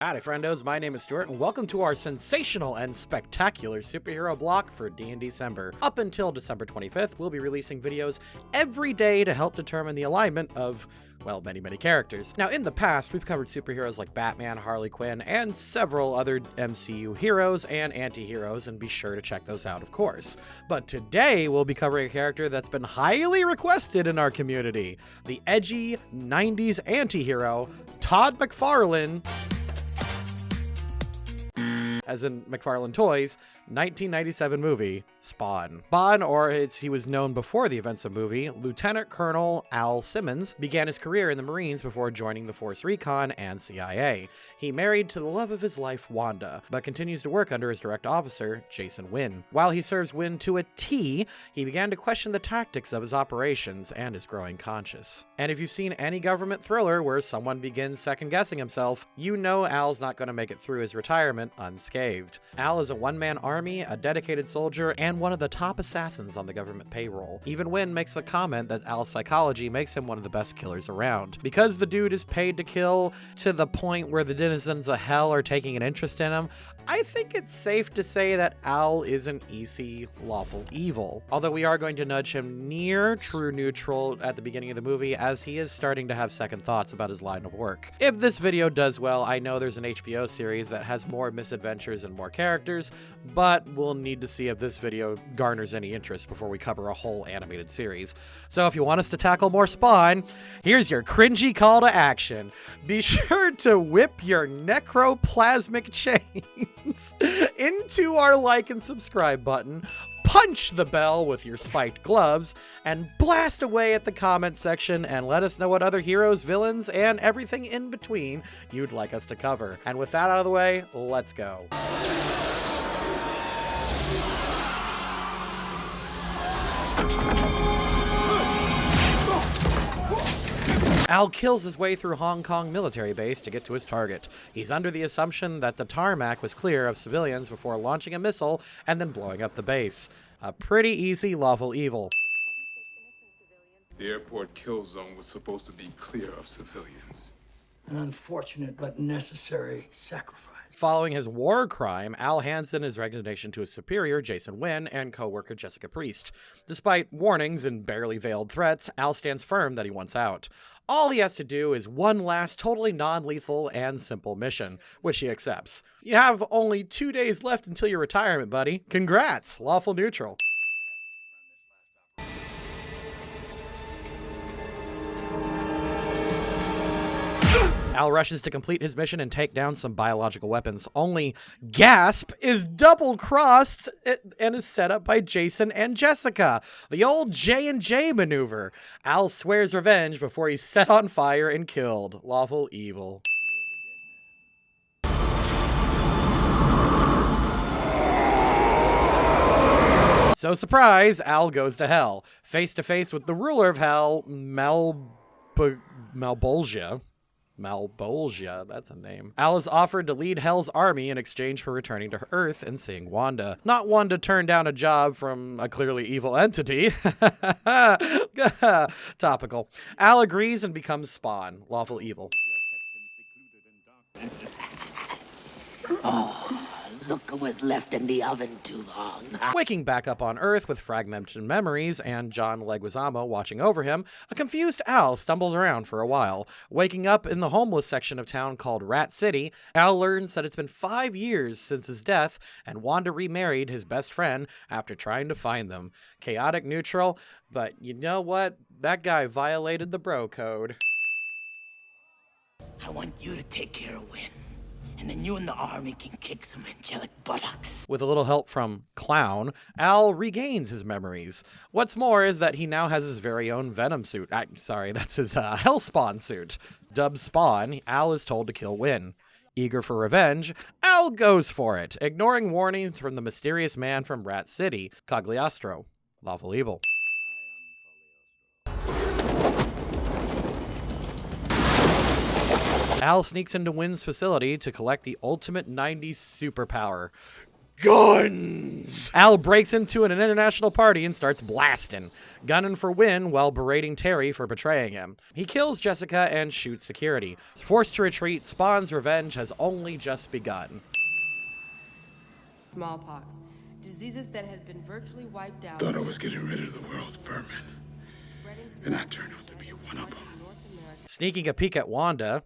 Howdy friendos, my name is Stuart and welcome to our sensational and spectacular superhero block for December. Up until December 25th, we'll be releasing videos every day to help determine the alignment of, well, many characters. Now in the past, we've covered superheroes like Batman, Harley Quinn, and several other MCU heroes and anti-heroes, and be sure to check those out of course. But today we'll be covering a character that's been highly requested in our community, the edgy 90s anti-hero, Todd McFarlane, as in McFarlane Toys, 1997 movie, Spawn. Spawn, or as he was known before the events of the movie, Lieutenant Colonel Al Simmons, began his career in the Marines before joining the Force Recon and CIA. He married to the love of his life, Wanda, but continues to work under his direct officer, Jason Wynn. While he serves Wynn to a T, he began to question the tactics of his operations and his growing conscience. And if you've seen any government thriller where someone begins second-guessing himself, you know Al's not going to make it through his retirement unscathed. Al is a one-man army, a dedicated soldier, and one of the top assassins on the government payroll. Even Wynn makes a comment that Al's psychology makes him one of the best killers around. Because the dude is paid to kill to the point where the denizens of hell are taking an interest in him, I think it's safe to say that Al isn't easy lawful evil. Although we are going to nudge him near true neutral at the beginning of the movie, as he is starting to have second thoughts about his line of work. If this video does well, I know there's an HBO series that has more misadventures and more characters, but we'll need to see if this video garners any interest before we cover a whole animated series. So if you want us to tackle more Spawn, here's your cringy call to action. Be sure to whip your necroplasmic chains into our like and subscribe button, punch the bell with your spiked gloves, and blast away at the comment section and let us know what other heroes, villains, and everything in between you'd like us to cover. And with that out of the way, let's go. Al kills his way through Hong Kong military base to get to his target. He's under the assumption that the tarmac was clear of civilians before launching a missile and then blowing up the base. A pretty easy lawful evil. The airport kill zone was supposed to be clear of civilians. An unfortunate but necessary sacrifice. Following his war crime, Al hands in his resignation to his superior, Jason Wynn, and co-worker Jessica Priest. Despite warnings and barely veiled threats, Al stands firm that he wants out. All he has to do is one last totally non-lethal and simple mission, which he accepts. You have only 2 days left until your retirement, buddy. Congrats, lawful neutral. Al rushes to complete his mission and take down some biological weapons, only Gasp is double-crossed and is set up by Jason and Jessica. The old J&J maneuver. Al swears revenge before he's set on fire and killed. Lawful evil. So surprise, Al goes to hell, face to face with the ruler of hell, Malebolgia, that's a name. Al is offered to lead Hell's army in exchange for returning to Earth and seeing Wanda. Not one to turn down a job from a clearly evil entity. Topical. Al agrees and becomes Spawn, lawful evil. Look who was left in the oven too long. Waking back up on Earth with fragmented memories and John Leguizamo watching over him, a confused Al stumbles around for a while. Waking up in the homeless section of town called Rat City, Al learns that it's been 5 years since his death, and Wanda remarried his best friend after trying to find them. Chaotic neutral, but you know what? That guy violated the bro code. I want you to take care of Wynn. And then you and the army can kick some angelic buttocks. With a little help from Clown, Al regains his memories. What's more is that he now has his very own Venom suit. That's his Hellspawn suit. Dubbed Spawn, Al is told to kill Wynn. Eager for revenge, Al goes for it, ignoring warnings from the mysterious man from Rat City, Cagliostro, lawful evil. Al sneaks into Wynn's facility to collect the ultimate 90s superpower, Guns! Al breaks into an international party and starts blasting, gunning for Wynn while berating Terry for betraying him. He kills Jessica and shoots security. Forced to retreat, Spawn's revenge has only just begun. Smallpox, diseases that had been virtually wiped out. Thought I was getting rid of the world's vermin, and I turned out to be one of them. Sneaking a peek at Wanda,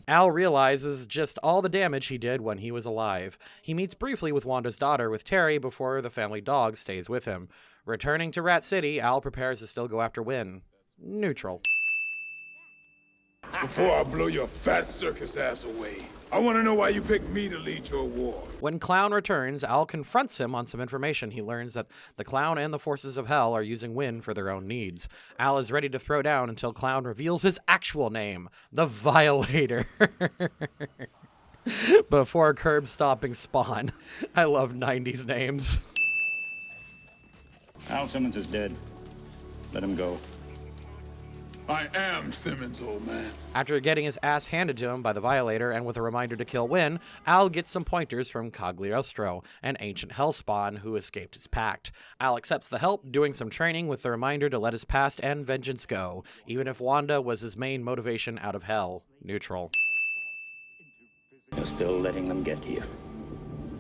Al realizes just all the damage he did when he was alive. He meets briefly with Wanda's daughter with Terry before the family dog stays with him. Returning to Rat City, Al prepares to still go after Wynn. Neutral. Before I blow your fat circus ass away, I want to know why you picked me to lead your war. When Clown returns, Al confronts him on some information. He learns that the Clown and the forces of hell are using Wynn for their own needs. Al is ready to throw down until Clown reveals his actual name, the Violator. Before curb stomping Spawn. I love 90s names. Al Simmons is dead. Let him go. I am Simmons, old man. After getting his ass handed to him by the Violator and with a reminder to kill Wynn, Al gets some pointers from Cagliostro, an ancient Hellspawn who escaped his pact. Al accepts the help, doing some training with the reminder to let his past and vengeance go, even if Wanda was his main motivation out of hell. Neutral. You're still letting them get to you.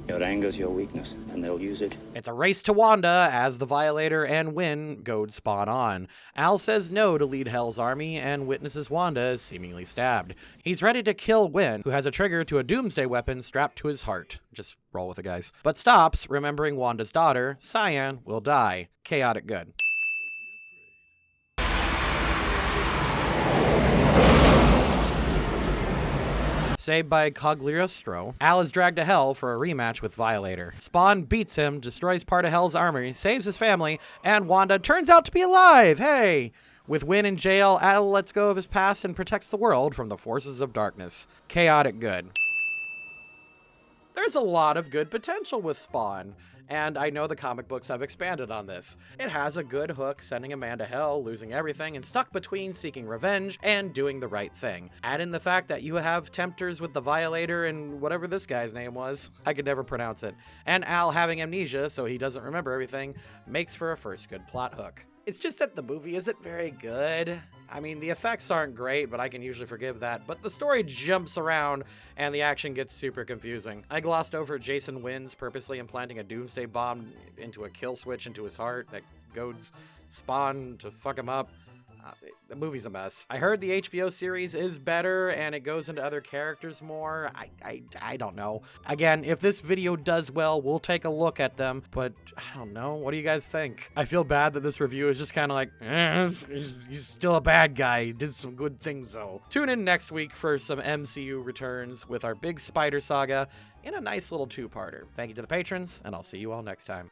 Your anger's your weakness, and they'll use it. It's a race to Wanda as the Violator and Wynn goad Spawn on. Al says no to lead Hell's army and witnesses Wanda is seemingly stabbed. He's ready to kill Wynn, who has a trigger to a doomsday weapon strapped to his heart. Just roll with it, guys. But stops, remembering Wanda's daughter, Cyan, will die. Chaotic good. Saved by Cagliostro, Al is dragged to Hell for a rematch with Violator. Spawn beats him, destroys part of Hell's army, saves his family, and Wanda turns out to be alive! Hey! With Wynn in jail, Al lets go of his past and protects the world from the forces of darkness. Chaotic good. There's a lot of good potential with Spawn, and I know the comic books have expanded on this. It has a good hook, sending a man to hell, losing everything, and stuck between seeking revenge and doing the right thing. Add in the fact that you have tempters with the Violator and whatever this guy's name was. I could never pronounce it. And Al having amnesia, so he doesn't remember everything, makes for a first good plot hook. It's just that the movie isn't very good. I mean, the effects aren't great, but I can usually forgive that. But the story jumps around, and the action gets super confusing. I glossed over Jason Wynn's purposely implanting a doomsday bomb into a kill switch into his heart that goads Spawn to fuck him up. The movie's a mess. I heard the HBO series is better and it goes into other characters more. I don't know. Again, if this video does well, we'll take a look at them, but I don't know. What do you guys think? I feel bad that this review is just kind of like, he's still a bad guy. He did some good things though. Tune in next week for some MCU returns with our big spider saga in a nice little two-parter. Thank you to the patrons, and I'll see you all next time.